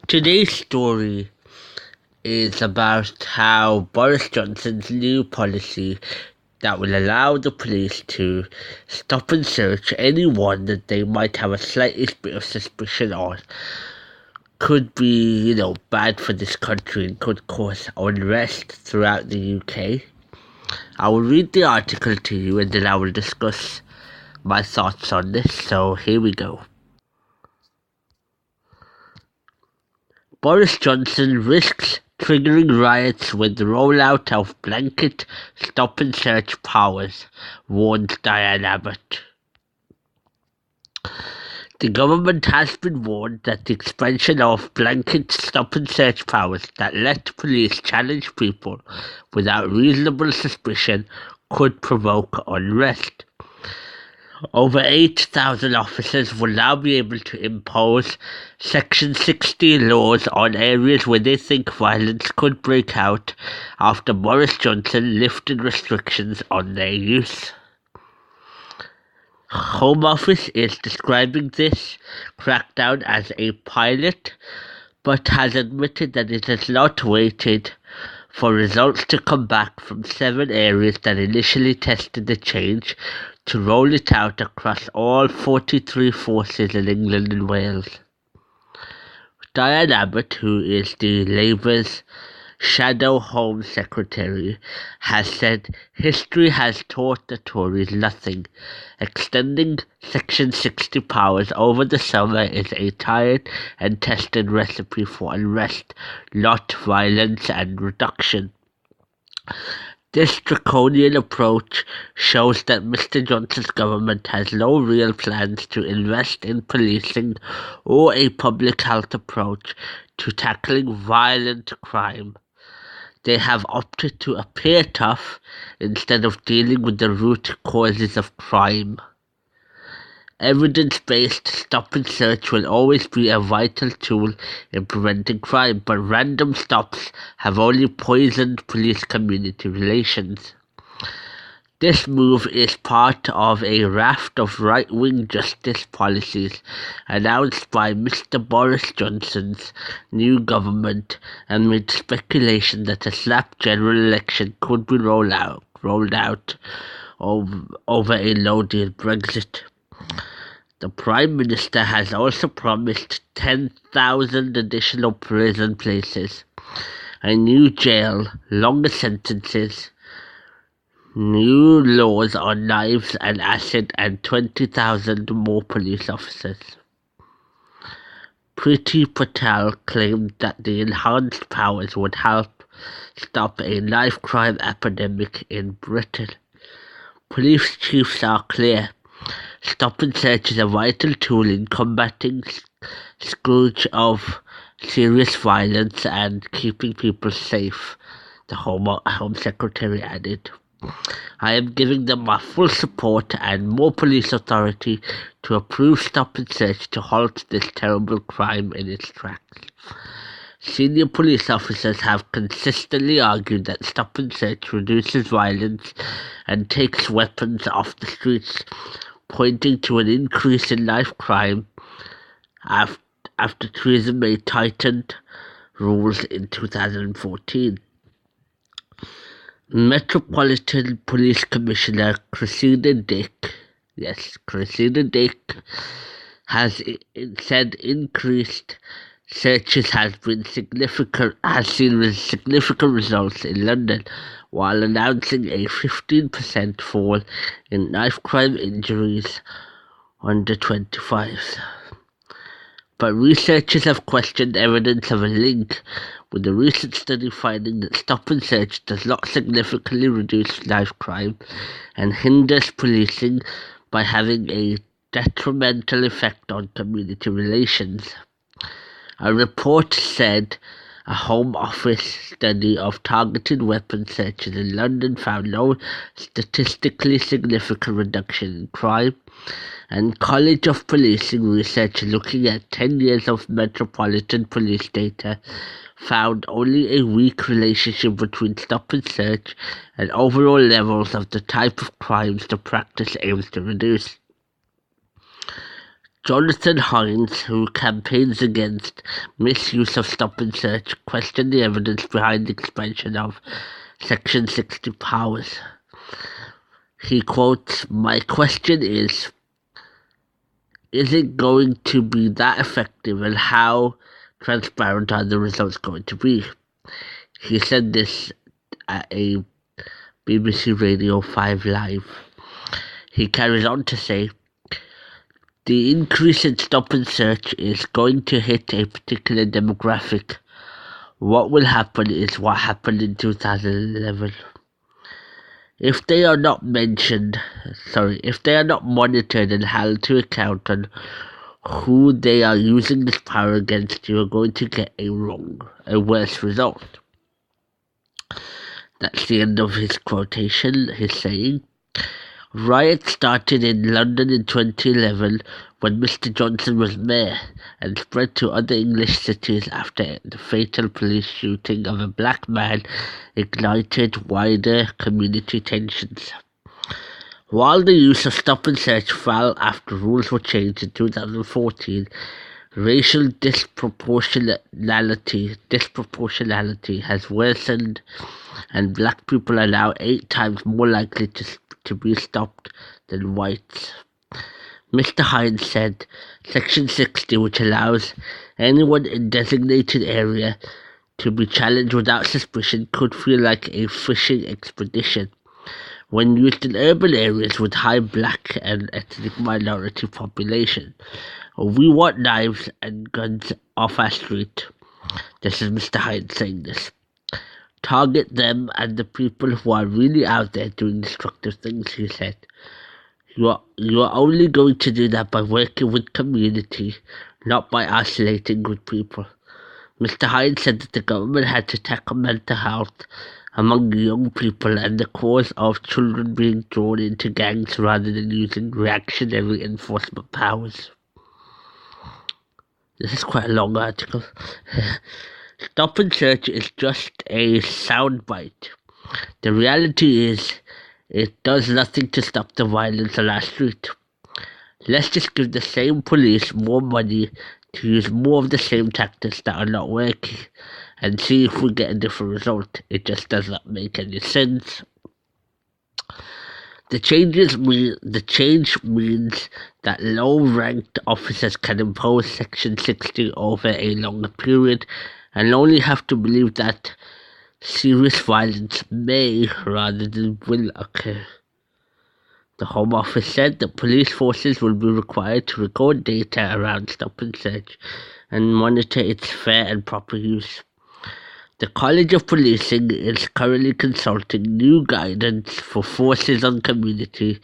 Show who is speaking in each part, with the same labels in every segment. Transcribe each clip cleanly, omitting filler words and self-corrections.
Speaker 1: Today's story is about how Boris Johnson's new policy that will allow the police to stop and search anyone that they might have a slightest bit of suspicion on could be, bad for this country and could cause unrest throughout the UK. I will read the article to you and then I will discuss my thoughts on this. So here we go. Boris Johnson risks triggering riots with the rollout of blanket stop-and-search powers, warns Diane Abbott. The government has been warned that the expansion of blanket stop-and-search powers that let police challenge people without reasonable suspicion could provoke unrest. Over 8,000 officers will now be able to impose Section 60 laws on areas where they think violence could break out after Boris Johnson lifted restrictions on their use. Home Office is describing this crackdown as a pilot, but has admitted that it has not waited for results to come back from 7 areas that initially tested the change to roll it out across all 43 forces in England and Wales. Diane Abbott, who is the Labour's Shadow Home Secretary, has said history has taught the Tories nothing. Extending Section 60 powers over the summer is a tried and tested recipe for unrest, not violence and reduction. This draconian approach shows that Mr. Johnson's government has no real plans to invest in policing or a public health approach to tackling violent crime. They have opted to appear tough instead of dealing with the root causes of crime. Evidence-based stop and search will always be a vital tool in preventing crime, but random stops have only poisoned police-community relations. This move is part of a raft of right-wing justice policies announced by Mr. Boris Johnson's new government amid speculation that a snap general election could be rolled out over a no-deal Brexit. The Prime Minister has also promised 10,000 additional prison places, a new jail, longer sentences, new laws on knives and acid, and 20,000 more police officers. Priti Patel claimed that the enhanced powers would help stop a knife crime epidemic in Britain. Police chiefs are clear. Stop and search is a vital tool in combating scourge of serious violence and keeping people safe, the Home Secretary added. I am giving them my full support and more police authority to approve stop and search to halt this terrible crime in its tracks. Senior police officers have consistently argued that stop and search reduces violence and takes weapons off the streets, pointing to an increase in knife crime after Theresa May tightened rules in 2014. Metropolitan Police Commissioner Cressida Dick has said increased searches has seen significant results in London, while announcing a 15% fall in knife crime injuries under 25s. But researchers have questioned evidence of a link, with a recent study finding that stop and search does not significantly reduce knife crime and hinders policing by having a detrimental effect on community relations. A report said a Home Office study of targeted weapon searches in London found no statistically significant reduction in crime, and College of Policing research looking at 10 years of Metropolitan Police data found only a weak relationship between stop and search and overall levels of the type of crimes the practice aims to reduce. Jonathan Hines, who campaigns against misuse of stop and search, questioned the evidence behind the expansion of Section 60 powers. He quotes, "My question is it going to be that effective, and how transparent are the results going to be?" He said this at a BBC Radio 5 Live. He carries on to say, "The increase in stop and search is going to hit a particular demographic. What will happen is what happened in 2011. If they are not monitored and held to account on who they are using this power against, you are going to get a worse result." That's the end of his quotation. He's saying, "Riots started in London in 2011 when Mr. Johnson was mayor, and spread to other English cities after the fatal police shooting of a black man ignited wider community tensions. While the use of stop and search fell after rules were changed in 2014, racial disproportionality has worsened, and black people are now 8 times more likely to be stopped than whites." Mr. Hines said, "Section 60, which allows anyone in designated area to be challenged without suspicion, could feel like a fishing expedition when used in urban areas with high black and ethnic minority population. We want knives and guns off our street." This is Mr. Hines saying this. "Target them and the people who are really out there doing destructive things," he said. You are only going to do that by working with community, not by isolating good people." Mr. Hines said that the government had to tackle mental health among young people and the cause of children being drawn into gangs rather than using reactionary enforcement powers. This is quite a long article. Stop and search is just a soundbite. The reality is, it does nothing to stop the violence on our street. Let's just give the same police more money to use more of the same tactics that are not working and see if we get a different result. It just does not make any sense. The change means that low-ranked officers can impose Section 60 over a longer period and only have to believe that serious violence may rather than will occur. The Home Office said that police forces will be required to record data around stop and search and monitor its fair and proper use. The College of Policing is currently consulting new guidance for forces on community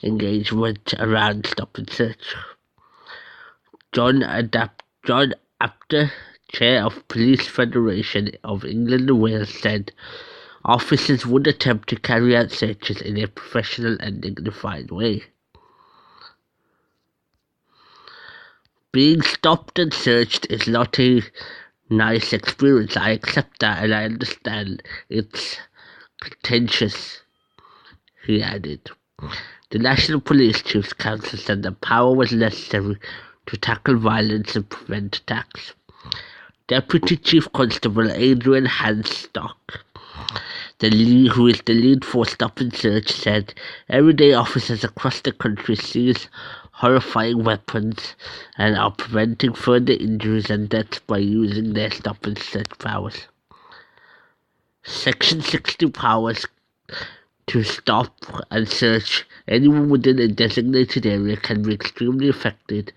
Speaker 1: engagement around stop and search. John Apter, Chair of Police Federation of England and Wales, said officers would attempt to carry out searches in a professional and dignified way. Being stopped and searched is not a nice experience. I accept that and I understand it's contentious, he added. The National Police Chiefs Council said that power was necessary to tackle violence and prevent attacks. Deputy Chief Constable Adrian Hanstock, who is the lead for Stop and Search, said everyday officers across the country seize horrifying weapons and are preventing further injuries and deaths by using their stop and search powers. Section 60 powers to stop and search anyone within a designated area can be extremely effective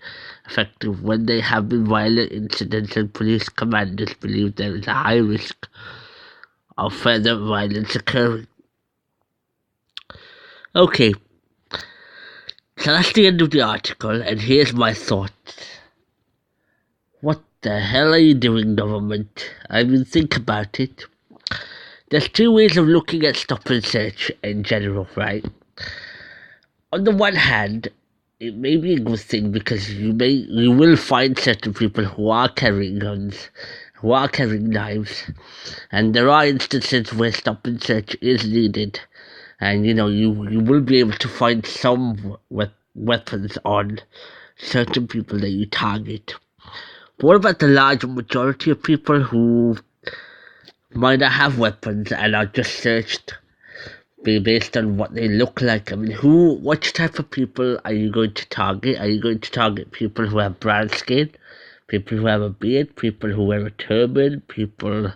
Speaker 1: when there have been violent incidents and police commanders believe there is a high risk of further violence occurring. Okay, so that's the end of the article, and here's my thoughts. What the hell are you doing, government? I mean, think about it. There's 2 ways of looking at stop and search in general, right? On the one hand, it may be a good thing because you will find certain people who are carrying guns, who are carrying knives, and there are instances where stop and search is needed, and you will be able to find some weapons on certain people that you target. But what about the large majority of people who might not have weapons and are just searched based on what they look like? I mean, what type of people are you going to target? Are you going to target people who have brown skin, people who have a beard, people who wear a turban, people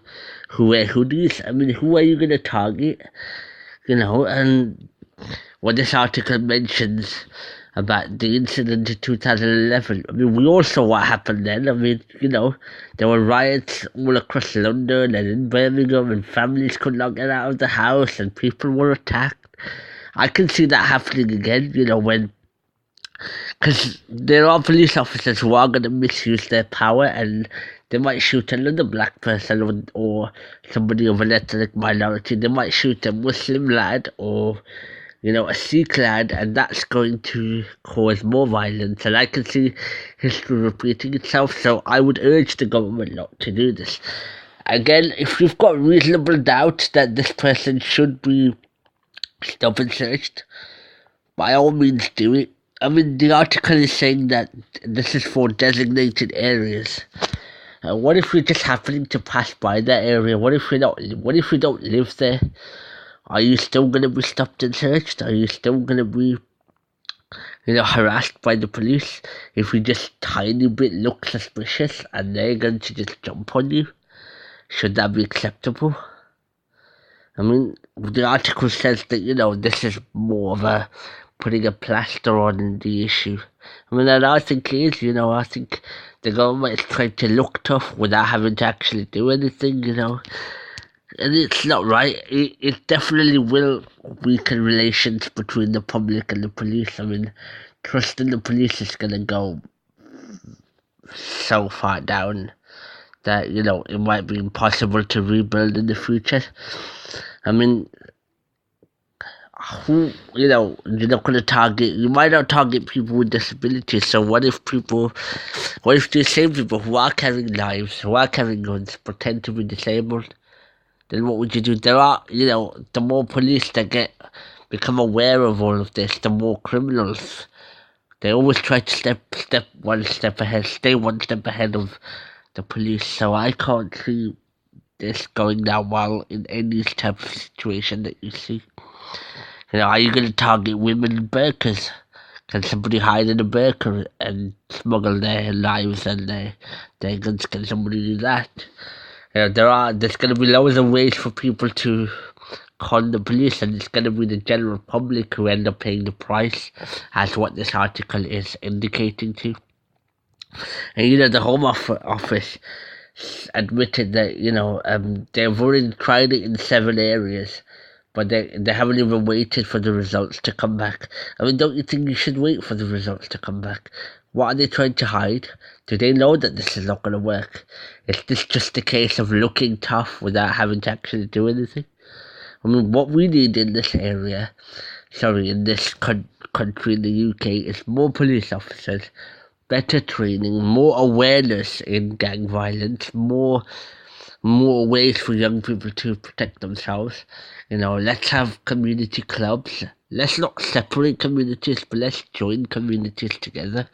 Speaker 1: who wear hoodies? I mean, who are you going to target? And what this article mentions about the incident in 2011. I mean, we all saw what happened then. I mean, there were riots all across London and in Birmingham, and families could not get out of the house, and people were attacked. I can see that happening again, because there are police officers who are going to misuse their power, and they might shoot another black person or somebody of an ethnic minority. They might shoot a Muslim lad or a Sikh lad, and that's going to cause more violence. And I can see history repeating itself, so I would urge the government not to do this. Again, if you've got reasonable doubt that this person should be stopped and searched, by all means do it. I mean, the article is saying that this is for designated areas. What if you're just happening to pass by that area? What if you don't live there? Are you still going to be stopped and searched? Are you still going to be, harassed by the police if you just tiny bit look suspicious and they're going to just jump on you? Should that be acceptable? I mean, the article says that, this is more of a putting a plaster on the issue. I mean, and I think it is, I think the government is trying to look tough without having to actually do anything, And it's not right. It definitely will weaken relations between the public and the police. I mean, trust in the police is going to go so far down that, it might be impossible to rebuild in the future. I mean, you're not going to target, you might not target people with disabilities. So what if the same people who are carrying knives, who are carrying guns, pretend to be disabled? Then what would you do? There are, the more police that become aware of all of this, the more criminals. They always try to stay one step ahead of the police. So I can't see this going down well in any type of situation that you see. Are you going to target women in burqas? Can somebody hide in a burqa and smuggle their knives and their guns? Can somebody do that? There's going to be loads of ways for people to con the police, and it's going to be the general public who end up paying the price, as what this article is indicating to. And the Home Office admitted that they've already tried it in 7 areas, but they haven't even waited for the results to come back. I mean, don't you think you should wait for the results to come back? What are they trying to hide? Do they know that this is not going to work? Is this just a case of looking tough without having to actually do anything? I mean, what we need in this in this country, in the UK, is more police officers, better training, more awareness in gang violence, more ways for young people to protect themselves. Let's have community clubs. Let's not separate communities, but let's join communities together.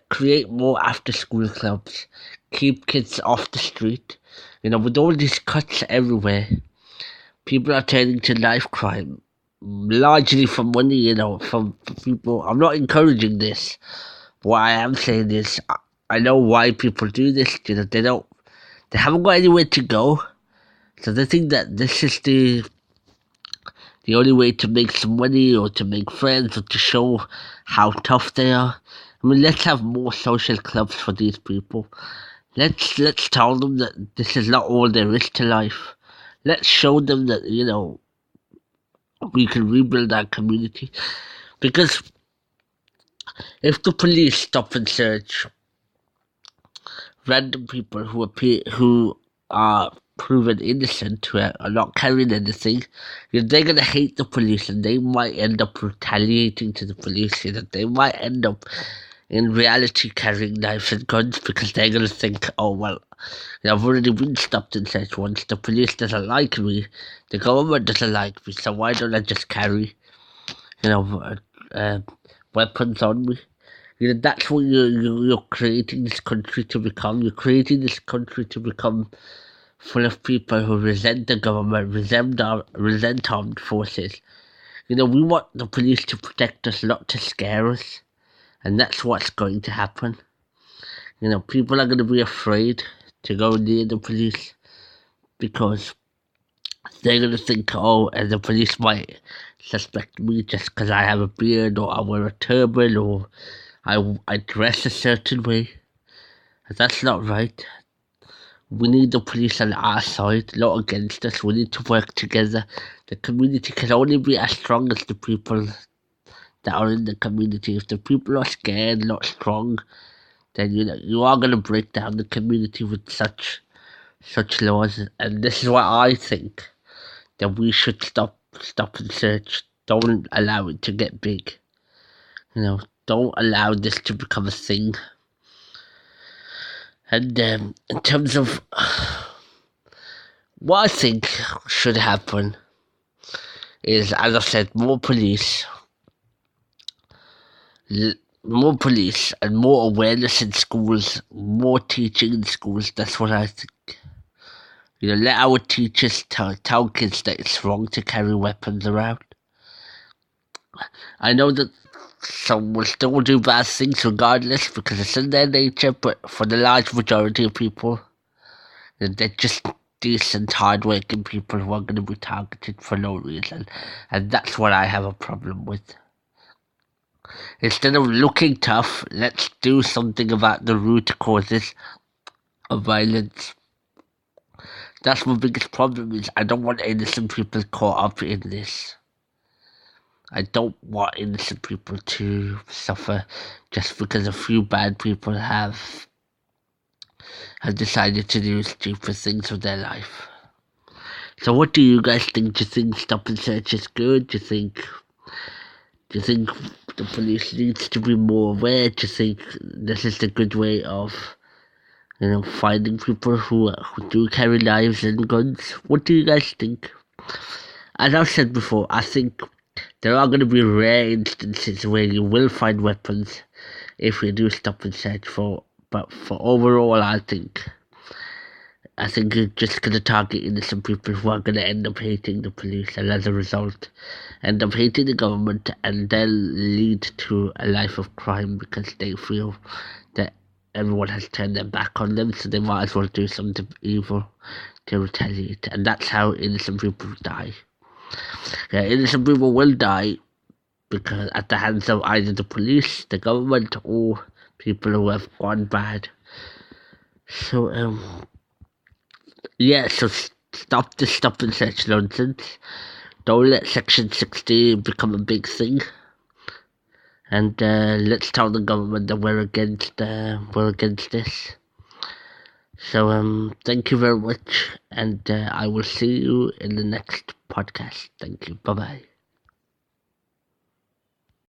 Speaker 1: Create more after-school clubs. Keep kids off the street. With all these cuts everywhere, people are turning to knife crime, largely for money, from people. I'm not encouraging this. What I am saying is, I know why people do this. They haven't got anywhere to go, so they think that this is the only way to make some money or to make friends or to show how tough they are. I mean, let's have more social clubs for these people. Let's tell them that this is not all there is to life. Let's show them that, we can rebuild our community. Because if the police stop and search random people who are proven innocent, who are not carrying anything, they're going to hate the police, and they might end up retaliating to the police. They might end up in reality carrying knives and guns, because they're going to think, oh well, I've already been stopped and searched once, the police doesn't like me, the government doesn't like me, so why don't I just carry weapons on me? That's what you're creating this country to become. You're creating this country to become full of people who resent the government, resent armed forces. We want the police to protect us, not to scare us. And that's what's going to happen. People are going to be afraid to go near the police because they're going to think, and the police might suspect me just because I have a beard or I wear a turban or I dress a certain way. That's not right. We need the police on our side, not against us. We need to work together. The community can only be as strong as the people that are in the community. If the people are scared, not strong, then you are going to break down the community with such laws. And this is why I think that we should stop and search. Don't allow it to get big. Don't allow this to become a thing. And in terms of what I think should happen is, as I said, more police and more awareness in schools, more teaching in schools. That's what I think. Let our teachers tell kids that it's wrong to carry weapons around. I know that some will still do bad things regardless because it's in their nature, but for the large majority of people, they're just decent, hard-working people who are going to be targeted for no reason. And that's what I have a problem with. Instead of looking tough, let's do something about the root causes of violence. That's my biggest problem is I don't want innocent people caught up in this. I don't want innocent people to suffer just because a few bad people have decided to do stupid things with their life. So what do you guys think? Do you think stop and search is good? Do you think the police needs to be more aware? Do you think this is the good way of finding people who do carry knives and guns? What do you guys think? As I've said before, I think there are going to be rare instances where you will find weapons if you do stop and search but for overall, I think you're just going to target innocent people who are going to end up hating the police, and as a result, end up hating the government, and then lead to a life of crime because they feel that everyone has turned their back on them, so they might as well do something evil to retaliate, and that's how innocent people die. Innocent people will die because at the hands of either the police, the government, or people who have gone bad. So so stop the stop and search nonsense. Don't let Section 16 become a big thing. And let's tell the government that we're against this. So thank you very much, and I will see you in the next podcast. Thank you. Bye bye.